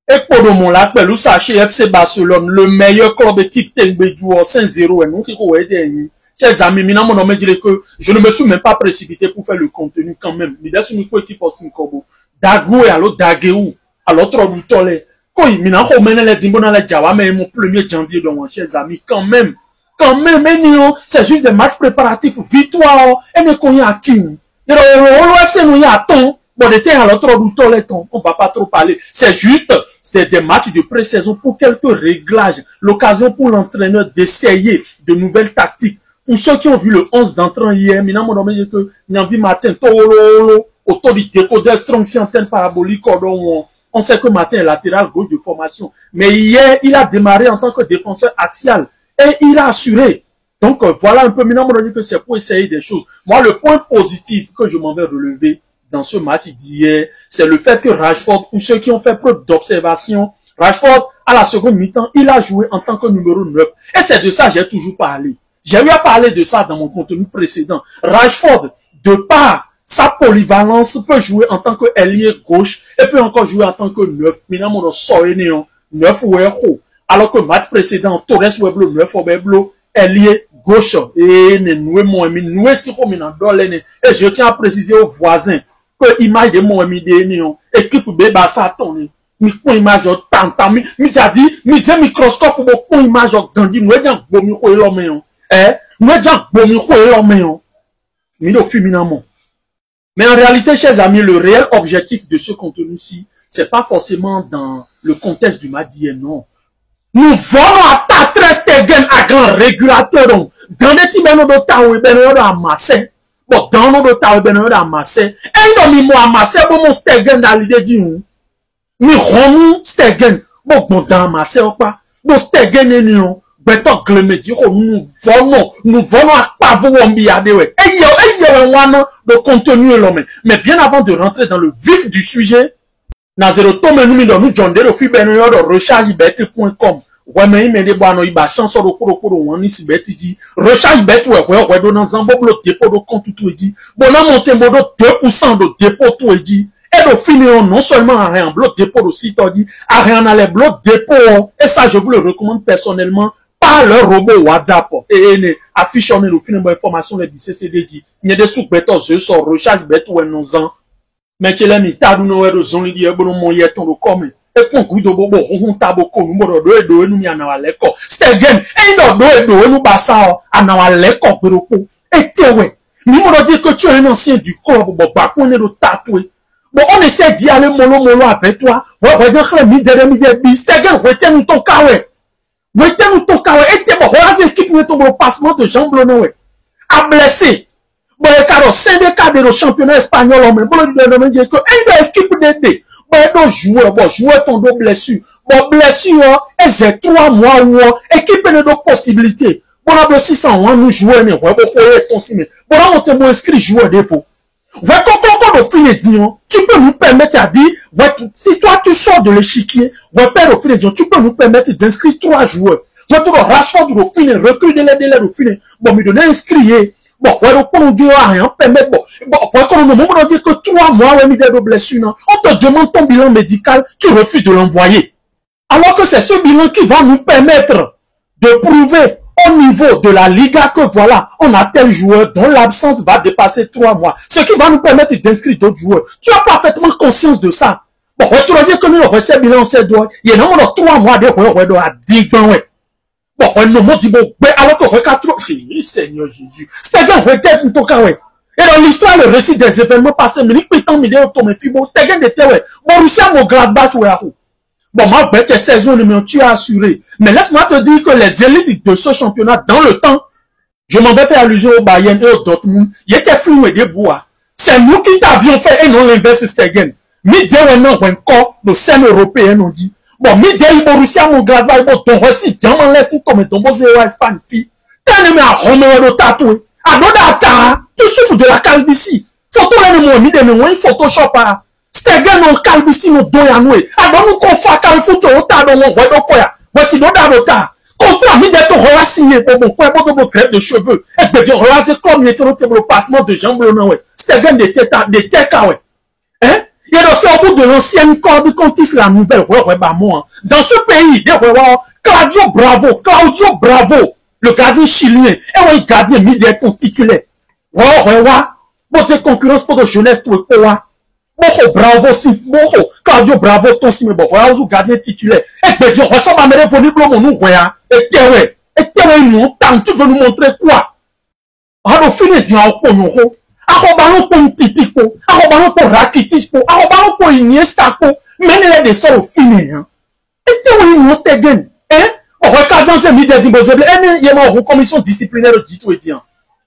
Et pour le moment, là, Pelou sachez FC Barcelone, le meilleur club équipe Tengbedjou 5-0, et nous qui connaissons, chers amis, maintenant, mon homme dirait que je ne me suis même pas précipité pour faire le contenu quand même. Mais là, c'est une équipe aussi, Dagou et alors Dagueou, alors trop tolé. Quand il m'a remené les dimbons dans les Jawa, mais mon 1er janvier, donc, chers amis, quand même, c'est juste des matchs préparatifs, victoire, et ne connaît à qui. Et le FC nous y attend. Bon, d'été, alors trop tolé, on va pas trop parler. C'est juste, c'est des matchs de pré-saison pour quelques réglages, l'occasion pour l'entraîneur d'essayer de nouvelles tactiques. Pour ceux qui ont vu le 11 d'entrant hier, maintenant, mon homme dit que, Nyamvi Martin, autour du décodeur strong si antenne parabolique, on sait que Martin est latéral gauche de formation. Mais hier, il a démarré en tant que défenseur axial. Et il a assuré. Donc, voilà un peu, maintenant, mon homme dit que c'est pour essayer des choses. Moi, le point positif que je m'en vais relever dans ce match d'hier, c'est le fait que Rashford, pour ceux qui ont fait preuve d'observation, Rashford, à la seconde mi-temps, il a joué en tant que numéro 9. Et c'est de ça que j'ai toujours parlé. J'ai eu à parler de ça dans mon contenu précédent. Rashford, de par sa polyvalence, peut jouer en tant qu'ailier gauche et peut encore jouer en tant que 9. Maintenant, mon sort est néant. 9 ou héros. Alors que match précédent, Torres Weblo, 9 ou Weblo, ailier gauche. Et noué si et je tiens à préciser aux voisins que l'image de mon ami de équipe Béba ça tourne. Mi kon image tant mi a dit mi zé microscope pour kon image gandi nous jan bomi ko l'homme yo nous jan bomi ko l'homme yo mi do finalement. Mais en réalité, chers amis, le réel objectif de ce contenu-ci, c'est pas forcément dans le contexte du match d'hier, non. Nous volons à ta Ter Stegen à grand régulateur. Dans les tibénos de Taoué, ben on a amassé. Bon, dans nos de Taoué, ben on a amassé. Et dans mi mo amassé, bon mon Stegen dans l'idée du mi romou Stegen. Bon, dans amassé ou pas. Bon, Stegen est nion. Beto gleme di nous volons à pavou ambiade ouais. Et le contenu est l'homme. Mais bien avant de rentrer dans le vif du sujet, Nazero tome nous nous John de fi beno de rechargebet.com. Ouais mais il me de boano iba chanson de koro wani si beti di rechargebet ouais do nan zambo blo dépôt de compte tout dit. Bon na monte modo 2% de dépôt tout dit. Et de finir non seulement à rien bloc dépôt de site dit, à rien à les blocs dépôt et ça je vous le recommande personnellement. Par le robot WhatsApp et affiche on le film information les CCDJ il y a des sous béton je sors recharge béton nous en mais tu l'as mis ta nous e zone li e bon mon yeton do comme e kon ku do bobo hun tabo ko nous mo do nous ya na wale ko Stegen e do nous basa ana wale ko beroko et tewe nous mo dire que tu es un ancien du club bon ba ko ne do tatoué bon on essaie d'y aller mollo avec toi ouais dans mi de Stegen retient nous ton kawe. Vous êtes nous ton cas, et bon, voilà cette équipe nous tombe au passement de Jean Blonoué. A blessé. Bon, et car au syndicat de le championnat espagnol, on me dit que une équipe d'été. Bon, et joueur ton dos blessure. Bon, blessure, et c'est 3 mois ou équipe de nos possibilités. Bon, on a blessé 600, on nous jouer, mais ouais, bon, bon, on te inscrit joueur défaut. Ouais, quand tu peux nous permettre à dire, ouais, si toi tu sors de l'échiquier, ouais, père au final, tu peux nous permettre d'inscrire 3 joueurs. Ouais, tu vas Rashford au final, recul de l'aide au final. Bon, me donner inscrire. Bon, ouais, donc, on dit rien, permettre, bon, ouais, quand on dit que 3 mois, ouais, mis de blessure, non, on te demande ton bilan médical, tu refuses de l'envoyer. Alors que c'est ce bilan qui va nous permettre de prouver au niveau de la Liga que voilà, on a tel joueur dont l'absence va dépasser 3 mois. Ce qui va nous permettre d'inscrire d'autres joueurs. Tu as parfaitement conscience de ça. Bon, tu vas dire que nous, recevons bilan, c'est droit. Il y a non, 3 mois de joueurs à 10 ans, ouais. Bon, nous, on dit, bon, alors que regarde trop, Seigneur Jésus. Stegen, regarde, nous, ton ouais. Et dans l'histoire, le récit des événements passés, mais il peut t'en m'aider, on tombe, bon, Stegen était, ouais. Bon, Russia, mon Gladbach, ouais, bon, moi, ben, tes saisons, mais tu as assuré. Mais laisse-moi te dire que les élites de ce championnat, dans le temps, je m'en vais faire allusion au Bayern et au Dortmund, il était flou et des bois. C'est nous qui t'avions fait et non l'inverse Stegen. Midi, non, encore, nos scènes européennes, on dit. Bon, midi, Borussia, mon Gladbach, bon, ton récit, diamant, laisse, comme ton beau zéro Espagne, fille. T'es aimé à Roméo de tatoué. À Dodata, tu souffres de la calvitie. Photo, là, moi, midi, mais Photoshop, Stegen on calvitie no doya noé. Ado nous confort calfuto ota do mon wedo koya. Voici do da. Contrat mi de to rola signé pour mon frère pour mon crête de cheveux. Et de dire rola c'est comme il était le passement de Jean Blonoué. Stegen de tête ouais. Hein? Il y a aussi au bout de l'ancienne corde qu'on tisse la nouvelle. Dans ce pays, Claudio Bravo, le gardien chilien, et le gardien militaire titulaire. Bon, c'est concurrence pour la jeunesse, pour quoi? Bon, Bravo, si, bon, Claudio Bravo, ton si, mais bon, voilà, vous gardien titulaire. Et bien, on va s'en amener venir pour nous, et tiens, nous, tant tu veux nous montrer quoi? Alors, finir, bien, au nous, arrobalon pour Titico, arrobalon pour Rakitisco, arrobalon pour Iniestaco, mais il est des sorts finis, hein. Et tu vois, il y a des hein? On regarde dans ces médias d'impossible, et il y a une commission disciplinaire dit tout et dit,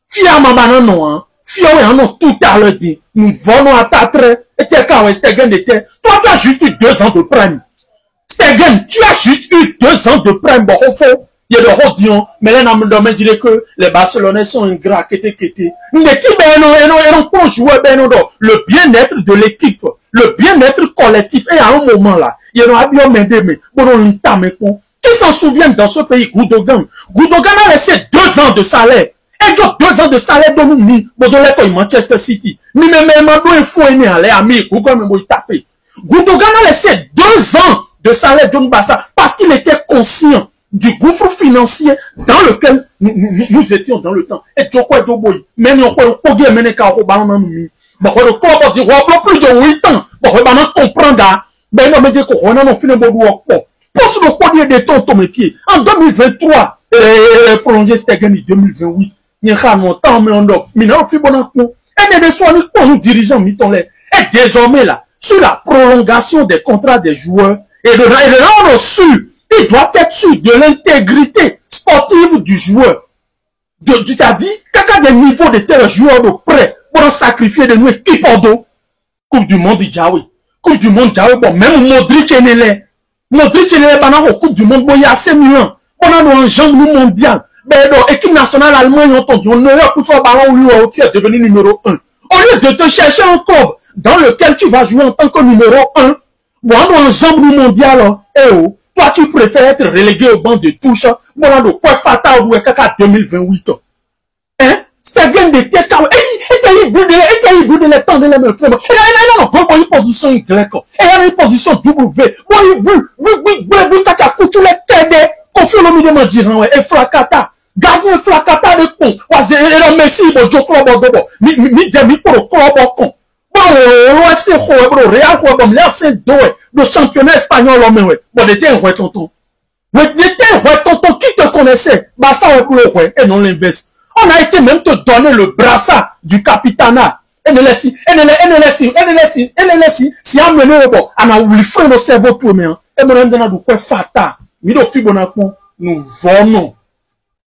fièrement, non, hein. Fièrement, non, tout à l'heure dit, nous volons à ta trait, et tel cas, Stegen était, toi, tu as juste eu 2 ans de prime. Stegen, tu as juste eu 2 ans de prime, bon, au fond. Il y a le Rodion, mais là, dans le domaine, je dirais que les Barcelonais sont ingrats, l'équipe, le bien-être de l'équipe, le bien-être collectif, et à un moment là, il y a un avion qui s'en souviennent dans ce pays, Goudogan. Goudogan a laissé 2 ans de salaire. Et 2 ans de salaire de nous, Manchester City. Ni même, il faut aller à l'amis, Goudogan a laissé 2 ans de salaire de Mbassa parce qu'il était conscient du gouffre financier dans lequel nous étions dans le temps. Et pourquoi Doboy, même on peut dire, mais quand on va en mis, bon, le corps dit, on plus de 8 ans, bon, on va comprendre, ben, non, mais dire qu'on a fini de work, bon, pour le courrier des temps, ton métier, en 2023, prolongé Stegen en 2028, il y a un temps, mais on doit, mais non, on fait bon en nous, et des soins, nous dirigeants, mettons les, et désormais là, sur la prolongation des contrats des joueurs, et de là, on a su, il doit être sûr de l'intégrité sportive du joueur. C'est-à-dire, quand il y a des niveaux de tels joueurs de près, pour sacrifier de nous équipes en dos. Coupe du monde, Djaoui. Coupe du monde, Djaoui, bon, même Modric et Nélé. Modric et Nélé, pendant la Coupe du monde, bon, il y a assez millions. Pendant nos enjeux mondial. Ben, donc, équipe nationale allemande, on aurait pour son ballon, lui, tu es devenu numéro 1. Au lieu de te chercher un club dans lequel tu vas jouer en tant que numéro 1, bon, on enjambe le mondial, eh oh. Toi, tu préfères être relégué au banc de touche. Voilà le quoi fatal ou kaka 2028. Hein? Stegen de tête. Et il boude les temps de la même forme. Et là, non, une position grecque. Et il y a une position W. Bon, il t'a coutu les têtes. Confie le milieu de dire, et flacata. Gardien flacata de con. Et là, Messi, bon, Joe Club, mi demi pour le club, con. Bon, l'OFC, le Real, le championnat espagnol, bon, il était un vrai tonton. Il était un vrai tonton qui te connaissait. Bah, ça, on peut le vrai, et non l'inverse. On a été même te donner le brassard du capitanat. Et ne laisse, si on mené, bon, on a oublié faire nos cerveaux pour moi. Et mon ami, on a quoi fata. Nous volons.